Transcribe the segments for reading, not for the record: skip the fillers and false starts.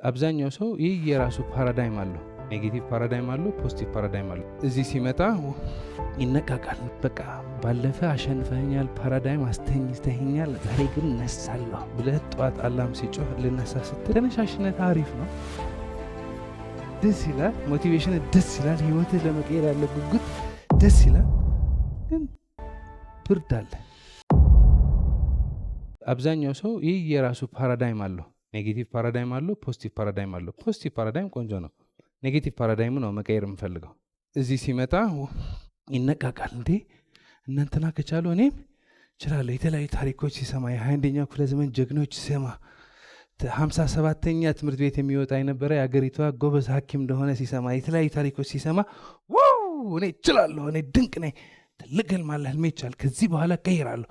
አብዛኛው ሰው ይህ የራሱ ፓራዳይም አለው። ኔጌቲቭ ፓራዳይም አለው፣ ፖዚቲቭ ፓራዳይም አለው። እዚህ ሲመጣ ይነቃቃል። በቃ ባለፈ አሸንፈኛል፣ ፓራዳይም አስተኝተኛል፣ ዛሬ ግን እነሳለሁ ብለህ ጠዋት አላም ሲጮህ ልነሳ ስትል ተነሳሽነት አሪፍ ነው፣ ደስ ይላል። ሞቲቬሽን ደስ ይላል። ህይወትህ ለመቀየር ያለ ጉጉት ደስ ይላል። ግን ብርድ አለ። አብዛኛው ሰው ይህ የራሱ ፓራዳይም አለው። ኔጌቲቭ ፓራዳይም አለው፣ ፖዚቲቭ ፓራዳይም አለው። ፖዚቲቭ ፓራዳይም ቆንጆ ነው። ኔጌቲቭ ፓራዳይም ነው መቀየር የምፈልገው። እዚህ ሲመጣ ይነቃቃል። እንዴ እናንተና ከቻሉ እኔም እችላለሁ። የተለያዩ ታሪኮች ሲሰማ የ21ኛው ክፍለ ዘመን ጀግኖች ሲሰማ 57ኛ ትምህርት ቤት የሚወጣ የነበረ የአገሪቷ ጎበዝ ሐኪም እንደሆነ ሲሰማ የተለያዩ ታሪኮች ሲሰማ እኔ እችላለሁ፣ እኔ ድንቅ ነኝ፣ ትልቅ ህልም አለ፣ ህልሜ ይቻል፣ ከዚህ በኋላ ቀይራለሁ፣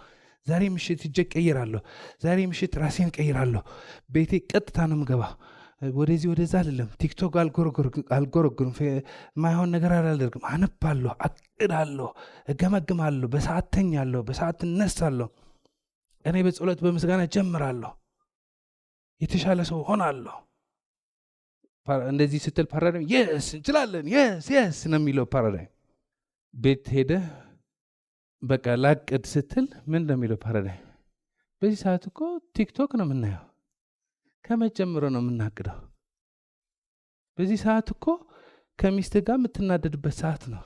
ዛሬ ምሽት እጄ ቀይራለሁ፣ ዛሬ ምሽት ራሴን ቀይራለሁ፣ ቤቴ ቀጥታ ነው ምገባ፣ ወደዚህ ወደዛ አይደለም፣ ቲክቶክ አልጎረጉርም፣ ማይሆን ነገር አላደርግም፣ አነባለሁ፣ አቅዳለሁ፣ እገመግማለሁ፣ በሰዓት ተኛለሁ፣ በሰዓት እነሳለሁ፣ እኔ በጸሎት በምስጋና ጀምራለሁ፣ የተሻለ ሰው ሆናለሁ። እንደዚህ ስትል ፓራዳይም የስ እንችላለን፣ የስ ነው የሚለው ፓራዳይም። ቤት ሄደ በቃ ላቅድ ስትል ምን እንደሚለው ፓራዳይም፣ በዚህ ሰዓት እኮ ቲክቶክ ነው የምናየው፣ ከመጀመሩ ነው የምናቅደው። በዚህ ሰዓት እኮ ከሚስት ጋር የምትናደድበት ሰዓት ነው፣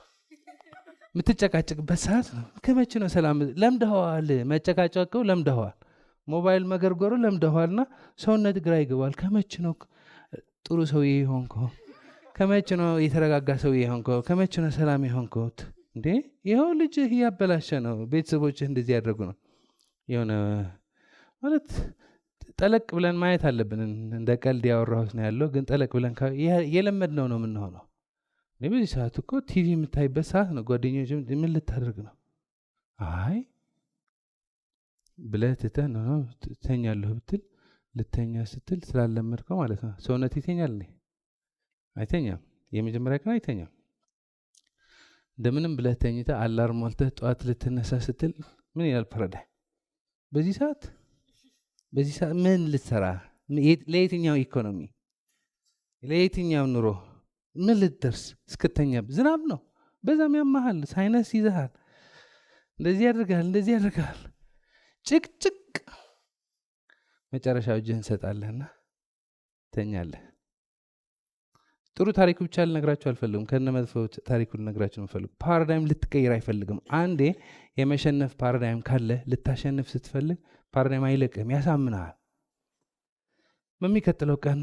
የምትጨቃጨቅበት ሰዓት ነው። ከመቼ ነው ሰላም? ለምደኸዋል፣ መጨቃጨቀው ለምደኸዋል፣ ሞባይል መገርገሩ ለምደኸዋልና ሰውነት ግራ ይገባል። ከመቼ ነው ጥሩ ሰውዬ የሆንከው? ከመቼ ነው የተረጋጋ ሰውዬ የሆንከው? ከመቼ ነው ሰላም የሆንከውት? እንዴ ይኸው ልጅህ እያበላሸ ነው፣ ቤተሰቦችህ እንደዚህ ያደርጉ ነው። የሆነ ማለት ጠለቅ ብለን ማየት አለብን። እንደ ቀልድ ያወራሁት ነው ያለው፣ ግን ጠለቅ ብለን የለመድነው ነው የምንሆነው። በዚህ ሰዓት እኮ ቲቪ የምታይበት ሰዓት ነው። ጓደኞች ምን ልታደርግ ነው? አይ ብለህ ትተህ ነው ትተኛለሁ ብትል ልተኛ ስትል ስላለመድከው ማለት ነው። ሰውነት ይተኛል? አይተኛም። የመጀመሪያ ቀን አይተኛም። እንደምንም ብለህ ተኝተህ አላርም ሞልተህ ጠዋት ልትነሳ ስትል ምን ይላል ፓራዳይም? በዚህ ሰዓት ምን ልትሰራ? ለየትኛው ኢኮኖሚ፣ ለየትኛው ኑሮ ምን ልትደርስ? እስክተኛ ዝናብ ነው፣ በዛም ያመሃል፣ ሳይነስ ይዘሃል፣ እንደዚህ ያደርጋል፣ ጭቅጭቅ። መጨረሻው እጅህን ሰጣለህና ተኛለህ። ጥሩ ታሪክ ብቻ ልነግራችሁ አልፈልግም፣ ከነ መጥፎ ታሪኩ ልነግራችሁ ነው። ፓራዳይም ልትቀይር አይፈልግም። አንዴ የመሸነፍ ፓራዳይም ካለ ልታሸንፍ ስትፈልግ ፓራዳይም አይለቅም፣ ያሳምናል። በሚቀጥለው ቀን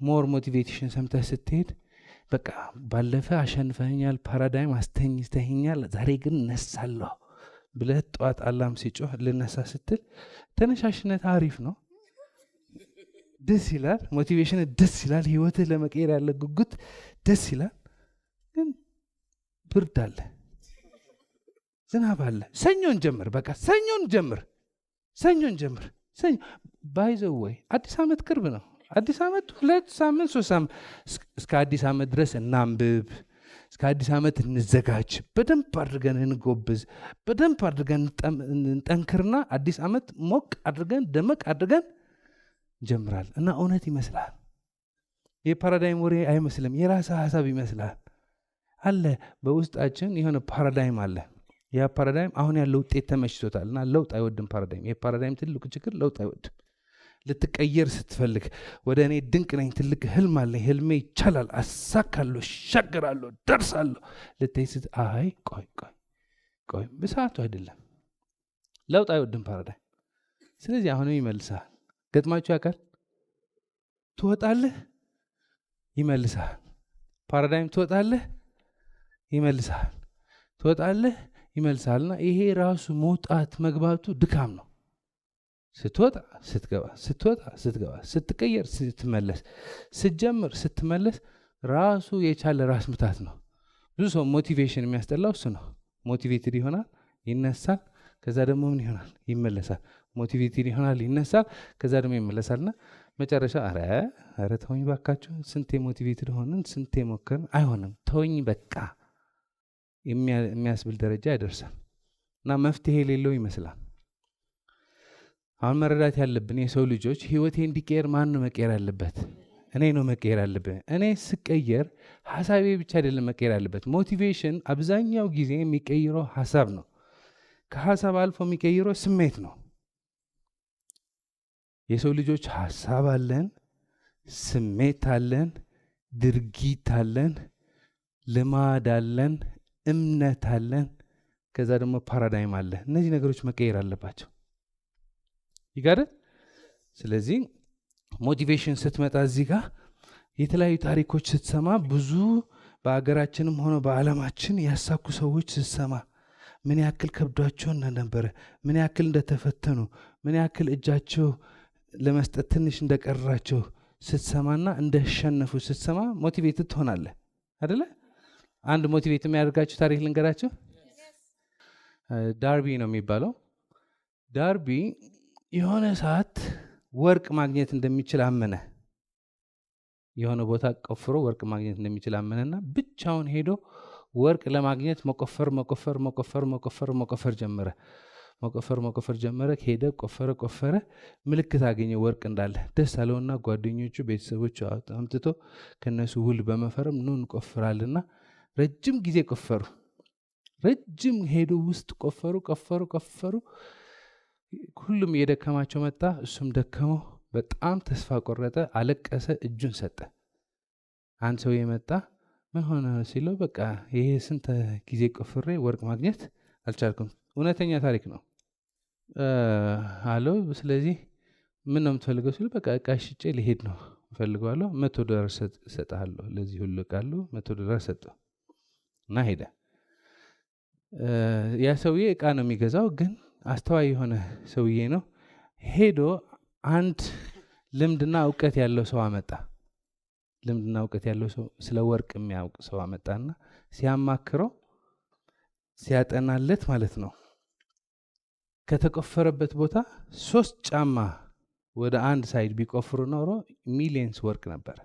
ሞር ሞቲቬሽን ሰምተህ ስትሄድ በቃ ባለፈ አሸንፈኛል፣ ፓራዳይም አስተኝተኛል፣ ዛሬ ግን እነሳለሁ ብለህ ጠዋት አላም ሲጮህ ልነሳ ስትል ተነሳሽነት አሪፍ ነው፣ ደስ ይላል። ሞቲቬሽን ደስ ይላል። ህይወትህ ለመቀየር ያለ ጉጉት ደስ ይላል። ግን ብርድ አለ፣ ዝናብ አለ። ሰኞን ጀምር፣ በቃ ሰኞን ጀምር። ሰኞ ባይዘው ወይ አዲስ ዓመት ቅርብ ነው። አዲስ ዓመት 2 ሳምንት 3 ሳምንት እስከ አዲስ ዓመት ድረስ እናንብብ፣ እስከ አዲስ ዓመት እንዘጋጅ፣ በደንብ አድርገን እንጎብዝ፣ በደንብ አድርገን እንጠንክርና አዲስ ዓመት ሞቅ አድርገን ደመቅ አድርገን ጀምራል። እና እውነት ይመስላል። የፓራዳይም ወሬ አይመስልም፣ የራስህ ሀሳብ ይመስላል። አለ በውስጣችን የሆነ ፓራዳይም አለ። ያ ፓራዳይም አሁን ያለው ውጤት ተመችቶታል እና ለውጥ አይወድም። ፓራዳይም የፓራዳይም ትልቁ ችግር ለውጥ አይወድም። ልትቀየር ስትፈልግ ወደ እኔ ድንቅ ነኝ፣ ትልቅ ህልም አለኝ፣ ህልሜ ይቻላል፣ አሳካለሁ፣ እሻገራለሁ፣ ደርሳለሁ ልትይ አይ ቆይ በሰዓቱ አይደለም። ለውጥ አይወድም ፓራዳይም። ስለዚህ አሁንም ይመልሳል። ገጥማችሁ ያውቃል? ትወጣለህ፣ ይመልሳል። ፓራዳይም ትወጣለህ፣ ይመልሳል፣ ትወጣለህ፣ ይመልሳልና ይሄ ራሱ መውጣት መግባቱ ድካም ነው። ስትወጣ ስትገባ፣ ስትወጣ ስትገባ፣ ስትቀየር ስትመለስ፣ ስትጀምር ስትመለስ ራሱ የቻለ ራስ ምታት ነው። ብዙ ሰው ሞቲቬሽን የሚያስጠላው እሱ ነው። ሞቲቬትድ ይሆናል፣ ይነሳል፣ ከዛ ደግሞ ምን ይሆናል? ይመለሳል። ሞቲቬትድ ይሆናል፣ ይነሳል፣ ከዛ ደግሞ ይመለሳልና መጨረሻ ኧረ ተወኝ ባካችሁ፣ ስንቴ ሞቲቬትድ ሆንን፣ ስንቴ ሞከርን፣ አይሆንም፣ ተወኝ በቃ የሚያስብል ደረጃ ያደርሳል እና መፍትሄ የሌለው ይመስላል። አሁን መረዳት ያለብን የሰው ልጆች ህይወቴ እንዲቀየር ማን ነው መቀየር ያለበት? እኔ ነው መቀየር አለብህ። እኔ ስቀየር ሀሳቤ ብቻ አይደለም መቀየር አለበት። ሞቲቬሽን አብዛኛው ጊዜ የሚቀይረው ሀሳብ ነው። ከሀሳብ አልፎ የሚቀይረው ስሜት ነው። የሰው ልጆች ሀሳብ አለን፣ ስሜት አለን፣ ድርጊት አለን፣ ልማድ አለን፣ እምነት አለን፣ ከዛ ደግሞ ፓራዳይም አለ። እነዚህ ነገሮች መቀየር አለባቸው። ይጋደ ስለዚህ ሞቲቬሽን ስትመጣ እዚህ ጋር የተለያዩ ታሪኮች ስትሰማ ብዙ በአገራችንም ሆነ በዓለማችን ያሳኩ ሰዎች ስትሰማ ምን ያክል ከብዷቸው እንደነበረ፣ ምን ያክል እንደተፈተኑ፣ ምን ያክል እጃቸው ለመስጠት ትንሽ እንደቀራቸው ስትሰማና እንደሸነፉ ስትሰማ ሞቲቬትድ ትሆናለህ አይደለ? አንድ ሞቲቬት የሚያደርጋችሁ ታሪክ ልንገራችሁ። ዳርቢ ነው የሚባለው። ዳርቢ የሆነ ሰዓት ወርቅ ማግኘት እንደሚችል አመነ። የሆነ ቦታ ቆፍሮ ወርቅ ማግኘት እንደሚችል አመነና ብቻውን ሄዶ ወርቅ ለማግኘት መቆፈር ጀመረ። መቆፈር ጀመረ። ሄደ፣ ቆፈረ፣ ምልክት አገኘ ወርቅ እንዳለ። ደስ አለውና ጓደኞቹ፣ ቤተሰቦቹ አምጥቶ ከነሱ ውል በመፈረም ኑ እንቆፍራልና ረጅም ጊዜ ቆፈሩ። ረጅም ሄዶ ውስጥ ቆፈሩ። ሁሉም እየደከማቸው መጣ። እሱም ደከመው፣ በጣም ተስፋ ቆረጠ፣ አለቀሰ፣ እጁን ሰጠ። አንድ ሰው የመጣ ምን ሆነ ሲለው በቃ ይሄ ስንት ጊዜ ቆፍሬ ወርቅ ማግኘት አልቻልኩም። እውነተኛ ታሪክ ነው አለው። ስለዚህ ምን ነው የምትፈልገው ሲለው በቃ እቃ ሽጬ ሊሄድ ነው እፈልገዋለሁ፣ $100 እሰጥሃለሁ፣ ለዚህ ሁሉ እቃለሁ፣ $100 ሰጠው እና ሄደ። ያ ሰውዬ እቃ ነው የሚገዛው፣ ግን አስተዋይ የሆነ ሰውዬ ነው። ሄዶ አንድ ልምድና እውቀት ያለው ሰው አመጣ። ልምድና እውቀት ያለው ሰው፣ ስለ ወርቅ የሚያውቅ ሰው አመጣና ሲያማክረው፣ ሲያጠናለት ማለት ነው፣ ከተቆፈረበት ቦታ 3 ጫማ ወደ አንድ ሳይድ ቢቆፍሩ ኖሮ ሚሊየንስ ወርቅ ነበረ።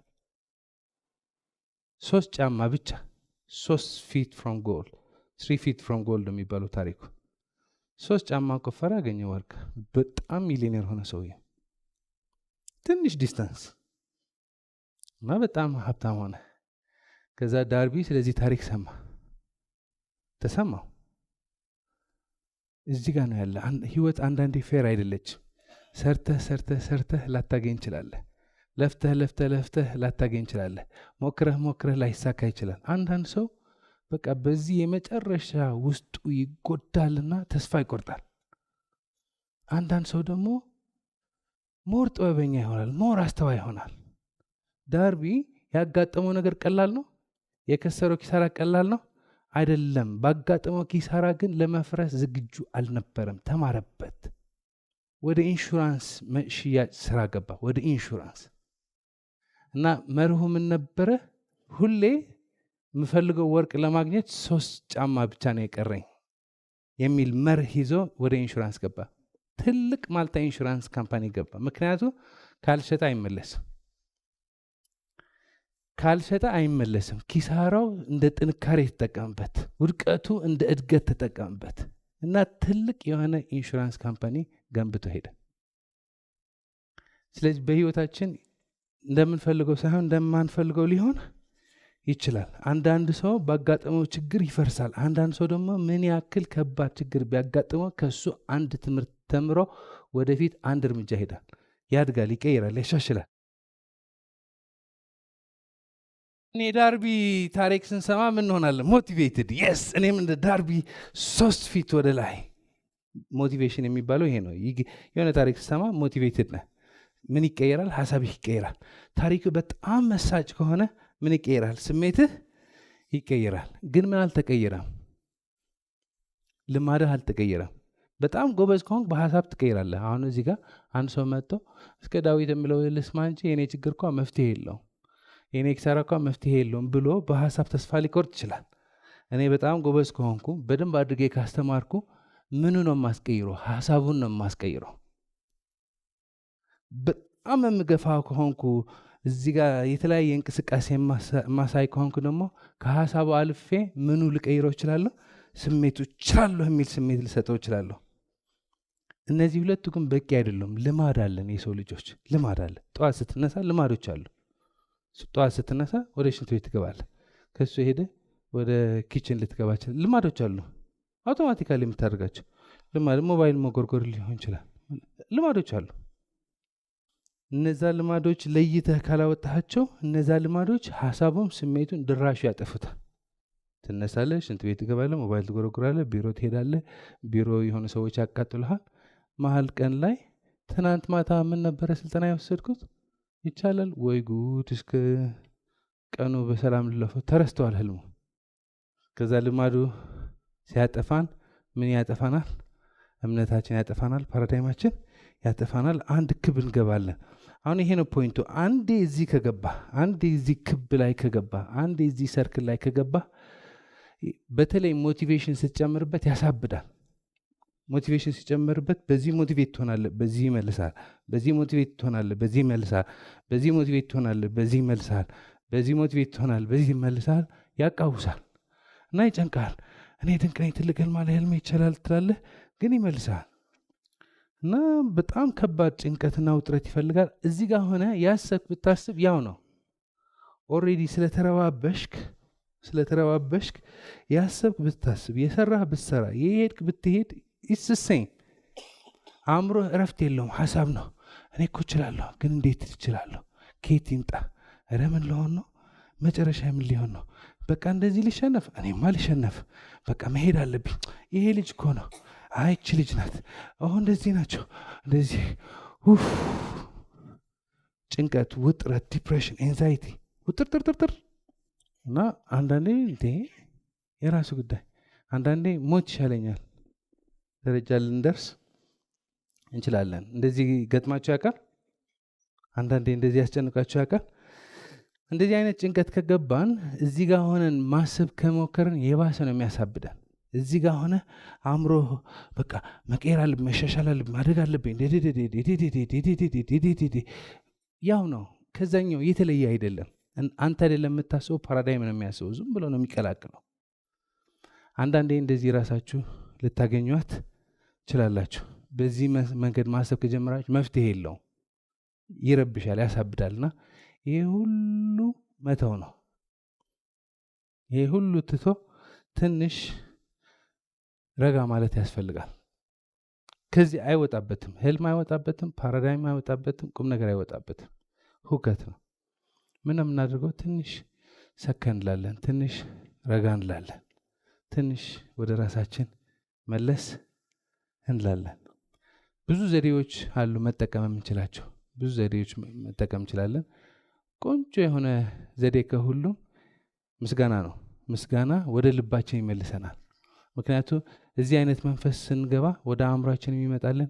3 ጫማ ብቻ 3 feet from gold 3 feet from gold የሚባለው ታሪኩ። 3 ጫማ ቆፈረ፣ አገኘ ወርቅ። በጣም ሚሊዮነር ሆነ ሰውዬ። ትንሽ ዲስታንስ እና በጣም ሀብታም ሆነ። ከዛ ዳርቢ ስለዚህ ታሪክ ተሰማው። እዚህ ጋር ነው ያለ ህይወት። አንዳንዴ ፌር አይደለችም። ሰርተህ ላታገኝ ይችላለህ። ለፍተህ ላታገኝ ይችላለህ። ሞክረህ ላይሳካ ይችላል። አንዳንድ ሰው በቃ በዚህ የመጨረሻ ውስጡ ይጎዳልና ተስፋ ይቆርጣል። አንዳንድ ሰው ደግሞ ሞር ጥበበኛ ይሆናል፣ ሞር አስተዋይ ይሆናል። ዳርቢ ያጋጠመው ነገር ቀላል ነው? የከሰረው ኪሳራ ቀላል ነው? አይደለም። ባጋጠመው ኪሳራ ግን ለመፍረስ ዝግጁ አልነበረም። ተማረበት። ወደ ኢንሹራንስ ሽያጭ ስራ ገባ። ወደ ኢንሹራንስ እና መርሁ ምን ነበረ? ሁሌ የምፈልገው ወርቅ ለማግኘት 3 ጫማ ብቻ ነው የቀረኝ የሚል መርህ ይዞ ወደ ኢንሹራንስ ገባ። ትልቅ ማልታ ኢንሹራንስ ካምፓኒ ገባ። ምክንያቱ ካልሸጠ አይመለስም። ኪሳራው እንደ ጥንካሬ ተጠቀምበት፣ ውድቀቱ እንደ እድገት ተጠቀምበት እና ትልቅ የሆነ ኢንሹራንስ ካምፓኒ ገንብቶ ሄደ። ስለዚህ በህይወታችን እንደምንፈልገው ሳይሆን እንደማንፈልገው ሊሆን ይችላል። አንዳንድ ሰው ባጋጠመው ችግር ይፈርሳል። አንዳንድ ሰው ደግሞ ምን ያክል ከባድ ችግር ቢያጋጥመው ከሱ አንድ ትምህርት ተምሮ ወደፊት አንድ እርምጃ ይሄዳል፣ ያድጋል፣ ይቀይራል፣ ያሻሽላል። እኔ ዳርቢ ታሪክ ስንሰማ ምን እንሆናለን? ሞቲቬትድ። የስ እኔም እንደ ዳርቢ 3 ፊት ወደ ላይ። ሞቲቬሽን የሚባለው ይሄ ነው። የሆነ ታሪክ ስንሰማ ሞቲቬትድ ነህ። ምን ይቀየራል? ሀሳብህ ይቀየራል። ታሪክ በጣም መሳጭ ከሆነ ምን ይቀየራል? ስሜትህ ይቀየራል። ግን ምን አልተቀየረም? ልማድህ አልተቀየረም። በጣም ጎበዝ ከሆንክ በሀሳብ ትቀይራለህ። አሁን እዚህ ጋር አንድ ሰው መጥቶ እስከ ዳዊት የምለው ልስማ እንጂ የኔ ችግር እኮ መፍትሄ የለውም፣ የኔ ኪሳራ እኮ መፍትሄ የለውም ብሎ በሀሳብ ተስፋ ሊቆርጥ ይችላል። እኔ በጣም ጎበዝ ከሆንኩ በደንብ አድርጌ ካስተማርኩ ምኑ ነው የማስቀይረው? ሀሳቡን ነው የማስቀይረው። በጣም የምገፋው ከሆንኩ እዚህ ጋር የተለያየ እንቅስቃሴ ማሳይ ከሆንኩ ደግሞ ከሀሳቡ አልፌ ምኑ ልቀይረው እችላለሁ? ስሜቱ እችላለሁ የሚል ስሜት ልሰጠው እችላለሁ። እነዚህ ሁለቱ ግን በቂ አይደሉም። ልማድ አለን። የሰው ልጆች ልማድ አለ። ጠዋት ስትነሳ ልማዶች አሉ። ጠዋት ስትነሳ ወደ ሽንት ቤት ትገባለህ። ከሱ ሄደ ወደ ኪችን ልትገባ ይችላል። ልማዶች አሉ አውቶማቲካሊ የምታደርጋቸው ልማድ፣ ሞባይል መጎርጎር ሊሆን ይችላል። ልማዶች አሉ። እነዛ ልማዶች ለይተህ ካላወጣቸው እነዛ ልማዶች ሀሳቡም ስሜቱን ድራሹ ያጠፉታል። ትነሳለህ፣ ሽንት ቤት ትገባለህ፣ ሞባይል ትጎረጉራለህ፣ ቢሮ ትሄዳለህ። ቢሮ የሆኑ ሰዎች ያቃጥሉሃል። መሀል ቀን ላይ ትናንት ማታ ምን ነበረ ስልጠና የወሰድኩት ይቻላል ወይ ጉድ፣ እስከ ቀኑ በሰላም ልለፈው ተረስተዋል ህልሙ። ከዛ ልማዱ ሲያጠፋን ምን ያጠፋናል? እምነታችን ያጠፋናል፣ ፓራዳይማችን ያጠፋናል። አንድ ክብ እንገባለን። አሁን ይሄ ነው ፖይንቱ። አንዴ እዚህ ከገባ፣ አንዴ እዚህ ክብ ላይ ከገባ፣ አንዴ እዚህ ሰርክል ላይ ከገባ፣ በተለይ ሞቲቬሽን ስትጨምርበት ያሳብዳል። ሞቲቬሽን ሲጨምርበት በዚህ ሞቲቬት ትሆናለህ፣ በዚህ ይመልሳል። በዚህ ሞቲቬት ትሆናለህ፣ በዚህ ይመልሳል። በዚህ ሞቲቬት ትሆናለህ፣ በዚህ ይመልሳል። በዚህ ሞቲቬት ትሆናለህ፣ በዚህ ይመልሳል። ያቃውሳል እና ይጨንቃል። እኔ ድንቅ ነኝ፣ ትልቅ ህልም አለ፣ ህልሜ ይቻላል ትላለህ፣ ግን ይመልሳል እና በጣም ከባድ ጭንቀትና ውጥረት ይፈልጋል። እዚህ ጋር ሆነ ያሰብክ ብታስብ ያው ነው። ኦልሬዲ ስለተረባበሽክ ያሰብክ ብታስብ፣ የሰራህ ብትሰራ፣ የሄድክ ብትሄድ ይስሰኝ አእምሮ እረፍት የለውም። ሀሳብ ነው። እኔ እኮ እችላለሁ፣ ግን እንዴት እችላለሁ? ከየት ይምጣ? ኧረ ምን ልሆን ነው? መጨረሻ ምን ሊሆን ነው? በቃ እንደዚህ ሊሸነፍ፣ እኔማ ሊሸነፍ፣ በቃ መሄድ አለብኝ። ይሄ ልጅ እኮ ነው፣ አይቺ ልጅ ናት፣ አሁን እንደዚህ ናቸው፣ እንደዚህ ጭንቀት፣ ውጥረት፣ ዲፕሬሽን፣ ኤንዛይቲ፣ ውጥርጥርጥር እና አንዳንዴ እንዴ የራሱ ጉዳይ፣ አንዳንዴ ሞት ይሻለኛል ደረጃ ልንደርስ እንችላለን። እንደዚህ ገጥማችሁ ያውቃል? አንዳንዴ እንደዚህ ያስጨንቃችሁ ያውቃል? እንደዚህ አይነት ጭንቀት ከገባን እዚህ ጋር ሆነን ማሰብ ከሞከርን የባሰ ነው የሚያሳብደን። እዚህ ጋር ሆነ አእምሮ በቃ መቀየር አለብኝ፣ መሻሻል አለብኝ፣ ማደግ አለብኝ፣ ያው ነው። ከዛኛው የተለየ አይደለም። አንተ አይደለም የምታስበው፣ ፓራዳይም ነው የሚያስበው። ዝም ብሎ ነው የሚቀላቅለው። አንዳንዴ እንደዚህ ራሳችሁ ልታገኟት ትችላላችሁ። በዚህ መንገድ ማሰብ ከጀመራችሁ መፍትሄ የለውም፣ ይረብሻል፣ ያሳብዳልና ይሄ ሁሉ መተው ነው። ይሄ ሁሉ ትቶ ትንሽ ረጋ ማለት ያስፈልጋል። ከዚህ አይወጣበትም፣ ህልም አይወጣበትም፣ ፓራዳይም አይወጣበትም፣ ቁም ነገር አይወጣበትም። ሁከት ነው። ምን የምናደርገው? ትንሽ ሰከን እንላለን፣ ትንሽ ረጋ እንላለን፣ ትንሽ ወደ ራሳችን መለስ እንላለን። ብዙ ዘዴዎች አሉ መጠቀም የምንችላቸው፣ ብዙ ዘዴዎች መጠቀም እንችላለን። ቆንጆ የሆነ ዘዴ ከሁሉም ምስጋና ነው። ምስጋና ወደ ልባችን ይመልሰናል። ምክንያቱም እዚህ አይነት መንፈስ ስንገባ ወደ አእምሯችን የሚመጣልን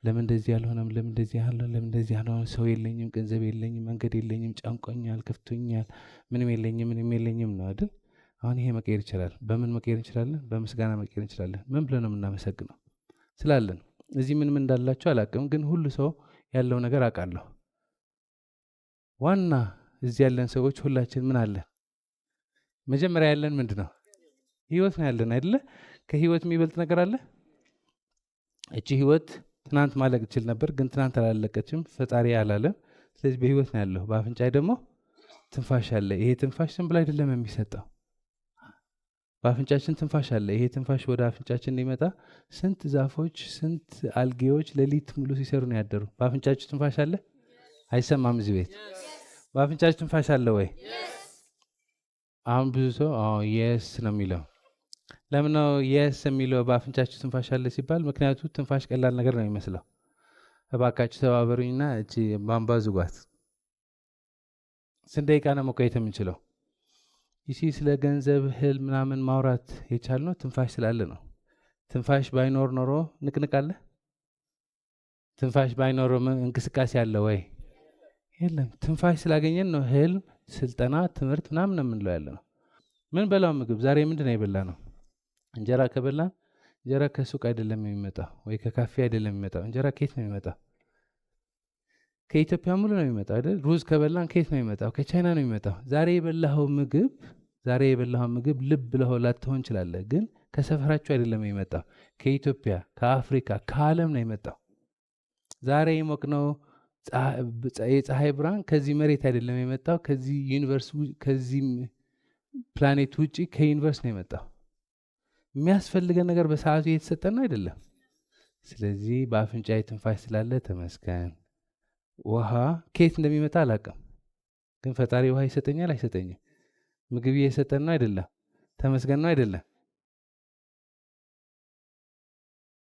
ለምን እንደዚህ ያልሆነም፣ ለምን እንደዚህ ያልሆነ፣ ለምን እንደዚህ ያልሆነ፣ ሰው የለኝም፣ ገንዘብ የለኝም፣ መንገድ የለኝም፣ ጨንቆኛል፣ ከፍቶኛል፣ ምንም የለኝም ነው አይደል? አሁን ይሄ መቀየር ይችላል። በምን መቀየር እንችላለን? በምስጋና መቀየር እንችላለን። ምን ብለን ነው የምናመሰግነው? ስላለን። እዚህ ምን እንዳላቸው አላውቅም፣ ግን ሁሉ ሰው ያለው ነገር አውቃለሁ። ዋና እዚህ ያለን ሰዎች ሁላችን ምን አለን? መጀመሪያ ያለን ምንድን ነው? ህይወት ነው ያለን አይደለ? ከህይወት የሚበልጥ ነገር አለ? እቺ ህይወት ትናንት ማለቅ ይችል ነበር፣ ግን ትናንት አላለቀችም። ፈጣሪ አላለም። ስለዚህ በህይወት ነው ያለው። በአፍንጫዬ ደግሞ ትንፋሽ አለ። ይሄ ትንፋሽ ዝም ብሎ አይደለም የሚሰጠው። በአፍንጫችን ትንፋሽ አለ። ይሄ ትንፋሽ ወደ አፍንጫችን እንዲመጣ ስንት ዛፎች፣ ስንት አልጌዎች ሌሊት ሙሉ ሲሰሩ ነው ያደሩ። በአፍንጫችሁ ትንፋሽ አለ? አይሰማም እዚህ ቤት? በአፍንጫችሁ ትንፋሽ አለ ወይ? አሁን ብዙ ሰው የስ ነው የሚለው። ለምን ነው የስ የሚለው? በአፍንጫችሁ ትንፋሽ አለ ሲባል ምክንያቱ ትንፋሽ ቀላል ነገር ነው የሚመስለው። እባካችሁ ተባበሩኝና እቺ ቧንቧ ዝጓት። ስንት ደቂቃ ነው መቆየት የምንችለው? ይሲ ስለ ገንዘብ ህልም ምናምን ማውራት የቻልነው ትንፋሽ ስላለ ነው። ትንፋሽ ባይኖር ኖሮ ንቅንቅ አለ? ትንፋሽ ባይኖር እንቅስቃሴ አለ ወይ? የለም። ትንፋሽ ስላገኘን ነው ህልም፣ ስልጠና፣ ትምህርት ምናምን የምንለው ያለ ነው። ምን በላው ምግብ ዛሬ ምንድን ነው የበላ ነው? እንጀራ ከበላን እንጀራ ከሱቅ አይደለም የሚመጣው ወይ ከካፌ አይደለም የሚመጣው። እንጀራ ከየት ነው የሚመጣው? ከኢትዮጵያ ሙሉ ነው የሚመጣው አይደል? ሩዝ ከበላን ከየት ነው የሚመጣው? ከቻይና ነው የሚመጣው። ዛሬ የበላኸው ምግብ ልብ ብለኸው ላትሆን እንችላለህ፣ ግን ከሰፈራችሁ አይደለም የሚመጣው። ከኢትዮጵያ፣ ከአፍሪካ፣ ከዓለም ነው የመጣው። ዛሬ የሞቅነው የፀሐይ ብርሃን ከዚህ መሬት አይደለም የመጣው፣ ከዚህ ዩኒቨርስ ከዚህ ፕላኔት ውጪ ከዩኒቨርስ ነው የመጣው። የሚያስፈልገን ነገር በሰዓቱ እየተሰጠን ነው አይደለም። ስለዚህ በአፍንጫ ትንፋሽ ስላለ ተመስገን። ውሃ ከየት እንደሚመጣ አላውቅም፣ ግን ፈጣሪ ውሃ ይሰጠኛል አይሰጠኝም? ምግብ እየሰጠን ነው አይደለም? ተመስገን ነው አይደለም?